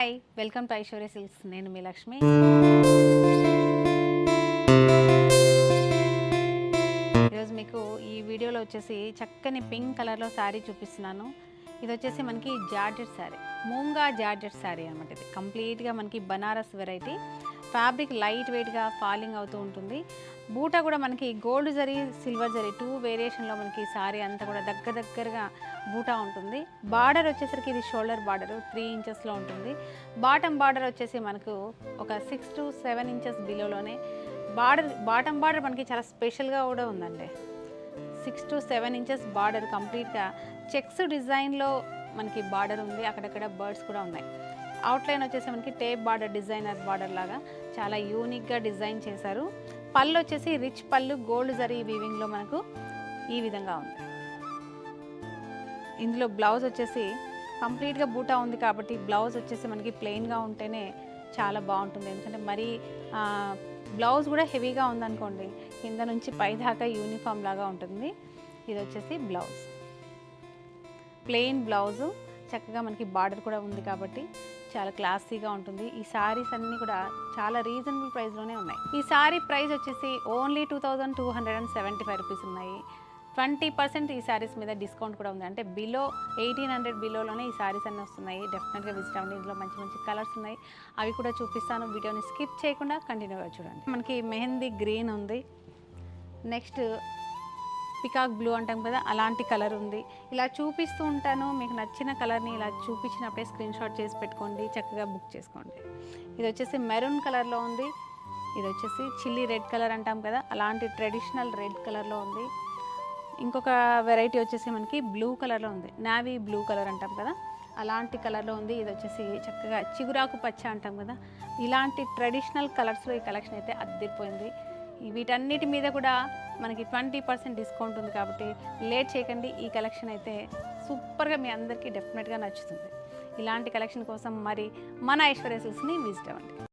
Hi welcome to Aishwarya silks. నేను మీ లక్ష్మి. ఈరోజు మీకు ఈ వీడియోలో వచ్చేసి చక్కని పింక్ కలర్లో శారీ చూపిస్తున్నాను. ఇది వచ్చేసి మనకి జార్జెట్ శారీ, మూంగా జార్జెట్ శారీ అనమాట. ఇది కంప్లీట్గా మనకి బనారస్ వెరైటీ. ఫ్యాబ్రిక్ లైట్ వెయిట్గా ఫాలింగ్ అవుతూ ఉంటుంది. బూటా కూడా మనకి గోల్డ్ జరీ, సిల్వర్ జరీ 2 వేరియేషన్లో మనకి శారీ అంతా కూడా దగ్గరగా బూటా ఉంటుంది. బార్డర్ వచ్చేసరికి ఇది షోల్డర్ బార్డర్ 3 ఇంచెస్లో ఉంటుంది. బాటమ్ బార్డర్ వచ్చేసి మనకు ఒక 6 to 7 ఇంచెస్ బిలోలోనే బాటమ్ బార్డర్ మనకి చాలా స్పెషల్గా కూడా ఉందండి. 6 to 7 ఇంచెస్ బార్డర్ కంప్లీట్గా చెక్స్ డిజైన్లో మనకి బార్డర్ ఉంది. అక్కడక్కడ బర్డ్స్ కూడా ఉన్నాయి. అవుట్లైన్ వచ్చేసి మనకి టేప్ బార్డర్, డిజైనర్ బార్డర్ లాగా చాలా యూనిక్గా డిజైన్ చేశారు. పళ్ళు వచ్చేసి రిచ్ పళ్ళు, గోల్డ్ జరీ వీవింగ్లో మనకు ఈ విధంగా ఉంది. ఇందులో బ్లౌజ్ వచ్చేసి కంప్లీట్గా బూటా ఉంది కాబట్టి బ్లౌజ్ వచ్చేసి మనకి ప్లెయిన్గా ఉంటేనే చాలా బాగుంటుంది. ఎందుకంటే మరీ బ్లౌజ్ కూడా హెవీగా ఉందనుకోండి, కింద నుంచి పై దాకా యూనిఫామ్ లాగా ఉంటుంది. ఇది వచ్చేసి బ్లౌజ్, ప్లెయిన్ బ్లౌజు, చక్కగా మనకి బార్డర్ కూడా ఉంది కాబట్టి చాలా క్లాసీగా ఉంటుంది. ఈ శారీస్ అన్నీ కూడా చాలా రీజనబుల్ ప్రైస్లోనే ఉన్నాయి. ఈ శారీ ప్రైస్ వచ్చేసి ఓన్లీ 2275 రూపీస్ ఉన్నాయి. 20% ఈ శారీస్ మీద డిస్కౌంట్ కూడా ఉంది. అంటే బిలో 1800 బిలోలోనే ఈ శారీస్ అన్నీ వస్తున్నాయి. డెఫినెట్గా విజిట్ అవ్వండి. ఇందులో మంచి కలర్స్ ఉన్నాయి, అవి కూడా చూపిస్తాను. వీడియోని స్కిప్ చేయకుండా కంటిన్యూగా చూడండి. మనకి మెహందీ గ్రీన్ ఉంది, నెక్స్ట్ పికాక్ బ్లూ అంటాం కదా, అలాంటి కలర్ ఉంది. ఇలా చూపిస్తూ ఉంటాను, మీకు నచ్చిన కలర్ని ఇలా చూపించినప్పుడే స్క్రీన్ షాట్ చేసి పెట్టుకోండి, చక్కగా బుక్ చేసుకోండి. ఇది వచ్చేసి మెరూన్ కలర్లో ఉంది. ఇది వచ్చేసి చిల్లీ రెడ్ కలర్ అంటాం కదా, అలాంటి ట్రెడిషనల్ రెడ్ కలర్లో ఉంది. ఇంకొక వెరైటీ వచ్చేసి మనకి బ్లూ కలర్లో ఉంది, నావీ బ్లూ కలర్ అంటాం కదా, అలాంటి కలర్లో ఉంది. ఇది వచ్చేసి చక్కగా చిగురాకు పచ్చ అంటాం కదా, ఇలాంటి ట్రెడిషనల్ కలర్స్లో ఈ కలెక్షన్ అయితే అద్దరిపోయింది. వీటన్నిటి మీద కూడా మనకి 20% డిస్కౌంట్ ఉంది కాబట్టి లేట్ చేయకండి. ఈ కలెక్షన్ అయితే సూపర్గా మీ అందరికీ డెఫినెట్గా నచ్చుతుంది. ఇలాంటి కలెక్షన్ కోసం మరి మన ఐశ్వర్య సిల్క్స్ని విజిట్ అవ్వండి.